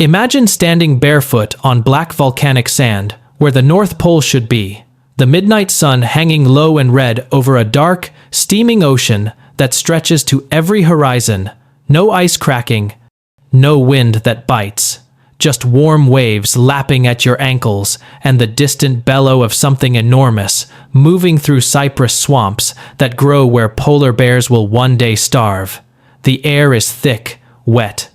Imagine standing barefoot on black volcanic sand, where the North Pole should be, the midnight sun hanging low and red over a dark, steaming ocean that stretches to every horizon, no ice cracking, no wind that bites, just warm waves lapping at your ankles and the distant bellow of something enormous moving through cypress swamps that grow where polar bears will one day starve. The air is thick, wet,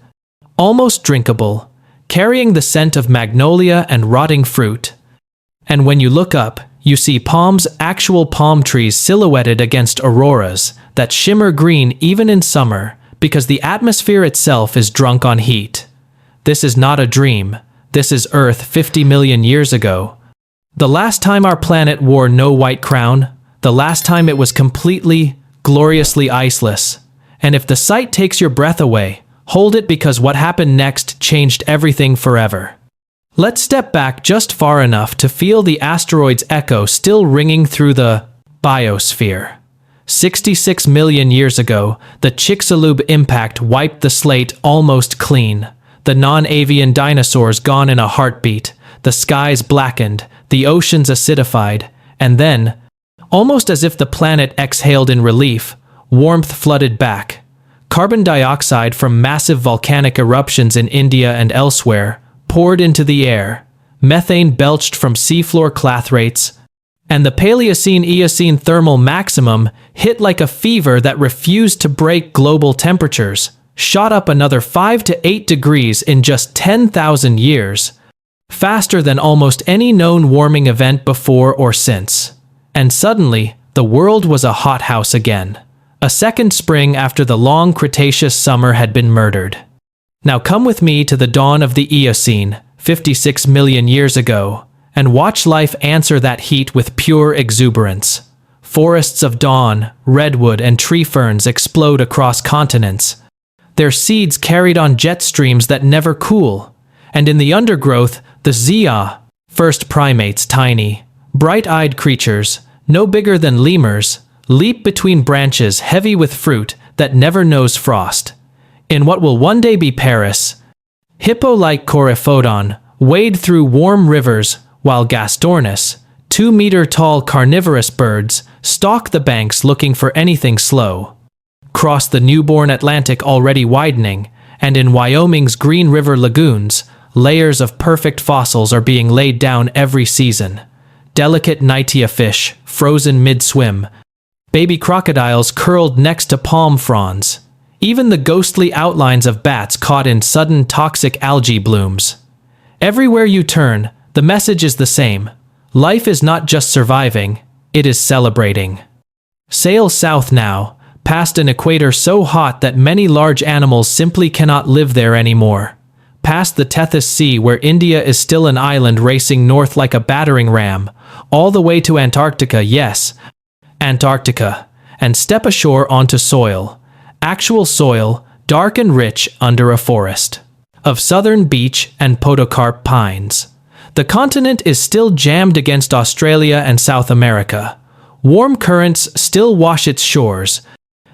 almost drinkable, carrying the scent of magnolia and rotting fruit. And when you look up, you see palms, actual palm trees silhouetted against auroras that shimmer green even in summer because the atmosphere itself is drunk on heat. This is not a dream. This is Earth 50 million years ago. The last time our planet wore no white crown, the last time it was completely, gloriously iceless. And if the sight takes your breath away, hold it because what happened next changed everything forever. Let's step back just far enough to feel the asteroid's echo still ringing through the biosphere. 66 million years ago, the Chicxulub impact wiped the slate almost clean. The non-avian dinosaurs gone in a heartbeat, the skies blackened, the oceans acidified, and then, almost as if the planet exhaled in relief, warmth flooded back. Carbon dioxide from massive volcanic eruptions in India and elsewhere poured into the air, methane belched from seafloor clathrates, and the Paleocene-Eocene thermal maximum hit like a fever that refused to break global temperatures, shot up another 5 to 8 degrees in just 10,000 years, faster than almost any known warming event before or since. And suddenly, the world was a hothouse again. A second spring after the long Cretaceous summer had been murdered. Now come with me to the dawn of the Eocene, 56 million years ago, and watch life answer that heat with pure exuberance. Forests of dawn, redwood, and tree ferns explode across continents. Their seeds carried on jet streams that never cool. And in the undergrowth, the Zia, first primates, tiny, bright-eyed creatures, no bigger than lemurs, leap between branches heavy with fruit that never knows frost. In what will one day be Paris, hippo-like Coryphodon wade through warm rivers while Gastornis, 2-meter-tall carnivorous birds, stalk the banks looking for anything slow. Cross the newborn Atlantic already widening, and in Wyoming's Green River lagoons, layers of perfect fossils are being laid down every season. Delicate Nitia fish, frozen mid-swim, baby crocodiles curled next to palm fronds, even the ghostly outlines of bats caught in sudden toxic algae blooms. Everywhere you turn, the message is the same. Life is not just surviving, it is celebrating. Sail south now, past an equator so hot that many large animals simply cannot live there anymore. Past the Tethys Sea where India is still an island racing north like a battering ram, all the way to Antarctica, yes, Antarctica, and step ashore onto soil. Actual soil, dark and rich under a forest of southern beech and podocarp pines. The continent is still jammed against Australia and South America. Warm currents still wash its shores,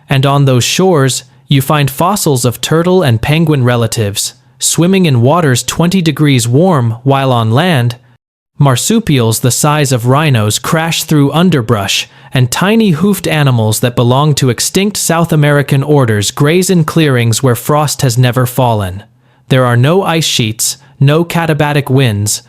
and on those shores you find fossils of turtle and penguin relatives, swimming in waters 20 degrees warm, while on land, marsupials the size of rhinos crash through underbrush, and tiny hoofed animals that belong to extinct South American orders graze in clearings where frost has never fallen. There are no ice sheets, no katabatic winds,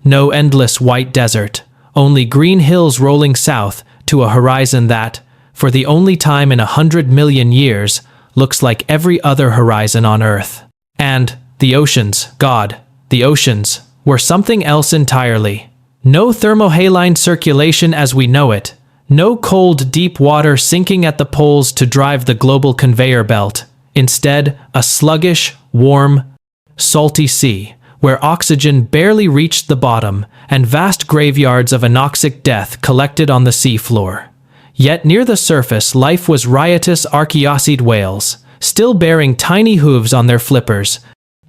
no endless white desert, only green hills rolling south to a horizon that, for the only time in 100 million years, looks like every other horizon on Earth. And the oceans, God, the oceans, were something else entirely. No thermohaline circulation as we know it, no cold, deep water sinking at the poles to drive the global conveyor belt. Instead, a sluggish, warm, salty sea, where oxygen barely reached the bottom, and vast graveyards of anoxic death collected on the seafloor. Yet near the surface, life was riotous archaeocete whales, still bearing tiny hooves on their flippers,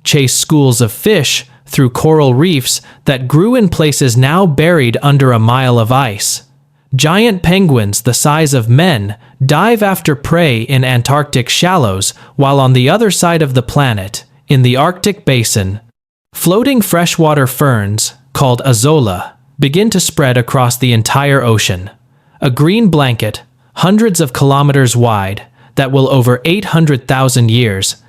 chase schools of fish through coral reefs that grew in places now buried under a mile of ice. Giant penguins the size of men dive after prey in Antarctic shallows, while on the other side of the planet, in the Arctic basin, Floating freshwater ferns, called azolla, begin to spread across the entire ocean. A green blanket, hundreds of kilometers wide, that will over 800,000 years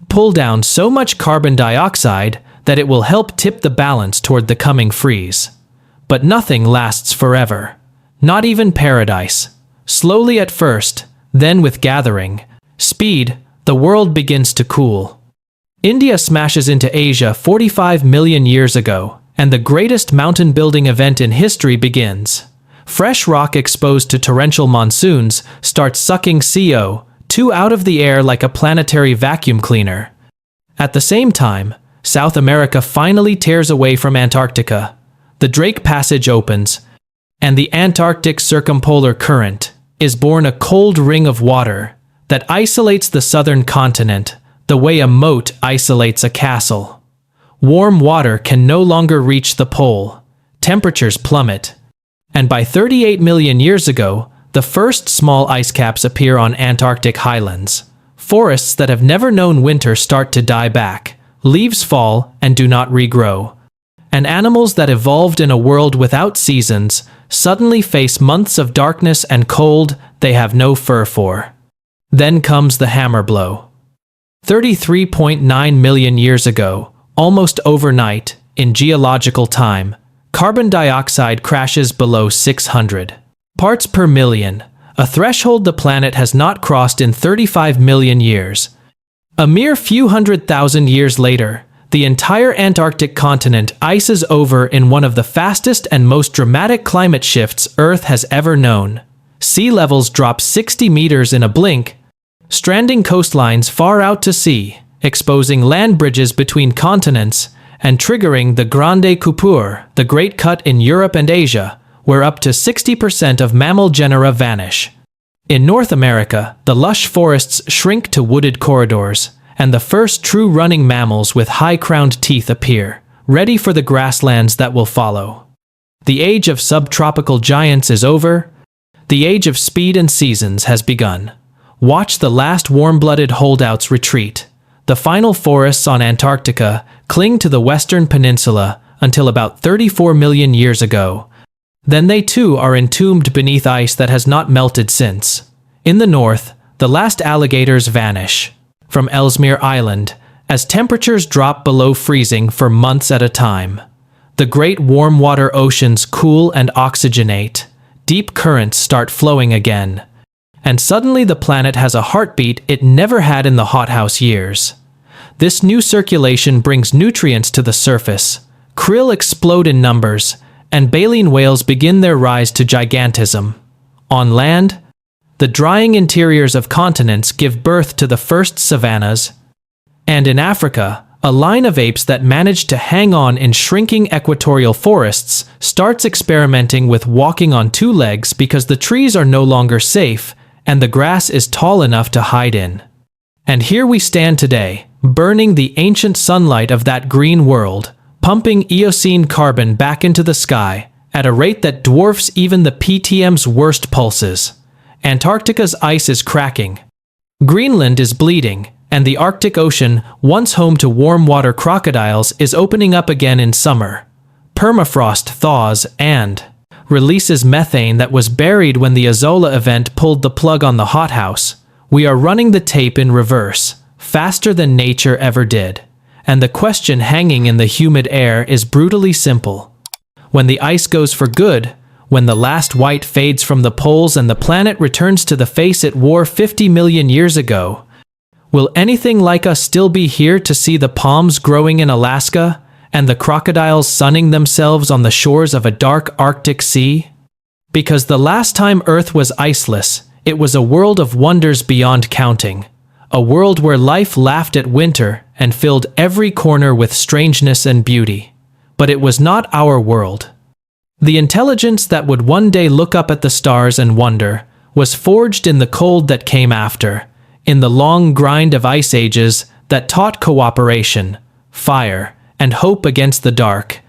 pull down so much carbon dioxide that it will help tip the balance toward the coming freeze. But nothing lasts forever. Not even paradise. Slowly at first, then with gathering speed, the world begins to cool. India smashes into Asia 45 million years ago, and the greatest mountain building event in history begins. Fresh rock exposed to torrential monsoons starts sucking CO2 out of the air like a planetary vacuum cleaner. At the same time, South America finally tears away from Antarctica. The Drake Passage opens, and the Antarctic Circumpolar Current is born, a cold ring of water that isolates the southern continent the way a moat isolates a castle. Warm water can no longer reach the pole. Temperatures plummet. And by 38 million years ago, the first small ice caps appear on Antarctic highlands. Forests that have never known winter start to die back. Leaves fall and do not regrow. And animals that evolved in a world without seasons suddenly face months of darkness and cold they have no fur for. Then comes the hammer blow. 33.9 million years ago, almost overnight, in geological time, carbon dioxide crashes below 600 parts per million, a threshold the planet has not crossed in 35 million years. A mere few 100,000 years later, the entire Antarctic continent ices over in one of the fastest and most dramatic climate shifts Earth has ever known. Sea levels drop 60 meters in a blink, stranding coastlines far out to sea, exposing land bridges between continents, and triggering the Grande Coupure, the Great Cut in Europe and Asia, where up to 60% of mammal genera vanish. In North America, the lush forests shrink to wooded corridors, and the first true running mammals with high-crowned teeth appear, ready for the grasslands that will follow. The age of subtropical giants is over. The age of speed and seasons has begun. Watch the last warm-blooded holdouts retreat. The final forests on Antarctica cling to the western peninsula until about 34 million years ago. Then they too are entombed beneath ice that has not melted since. In the north, the last alligators vanish from Ellesmere Island as temperatures drop below freezing for months at a time. The great warm water oceans cool and oxygenate. Deep currents start flowing again. And suddenly the planet has a heartbeat it never had in the hothouse years. This new circulation brings nutrients to the surface. Krill explode in numbers, and baleen whales begin their rise to gigantism. On land, the drying interiors of continents give birth to the first savannas. And in Africa, a line of apes that managed to hang on in shrinking equatorial forests starts experimenting with walking on two legs because the trees are no longer safe and the grass is tall enough to hide in. And here we stand today, burning the ancient sunlight of that green world, pumping Eocene carbon back into the sky at a rate that dwarfs even the PTM's worst pulses. Antarctica's ice is cracking. Greenland is bleeding, and the Arctic Ocean, once home to warm water crocodiles, is opening up again in summer. Permafrost thaws and releases methane that was buried when the Azolla event pulled the plug on the hothouse. We are running the tape in reverse, faster than nature ever did. And the question hanging in the humid air is brutally simple. When the ice goes for good, when the last white fades from the poles and the planet returns to the face it wore 50 million years ago, will anything like us still be here to see the palms growing in Alaska and the crocodiles sunning themselves on the shores of a dark Arctic sea? Because the last time Earth was iceless, it was a world of wonders beyond counting. A world where life laughed at winter and filled every corner with strangeness and beauty. But it was not our world. The intelligence that would one day look up at the stars and wonder was forged in the cold that came after, in the long grind of ice ages that taught cooperation, fire, and hope against the dark.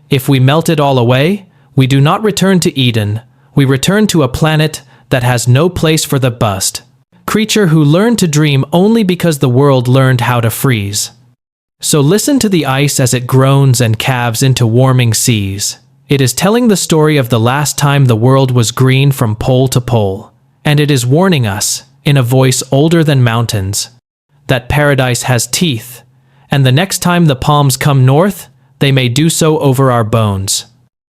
If we melt it all away, we do not return to Eden, we return to a planet that has no place for the bust. Creature who learned to dream only because the world learned how to freeze. So listen to the ice as it groans and calves into warming seas. It is telling the story of the last time the world was green from pole to pole. And it is warning us, in a voice older than mountains, that paradise has teeth, and the next time the palms come north, they may do so over our bones.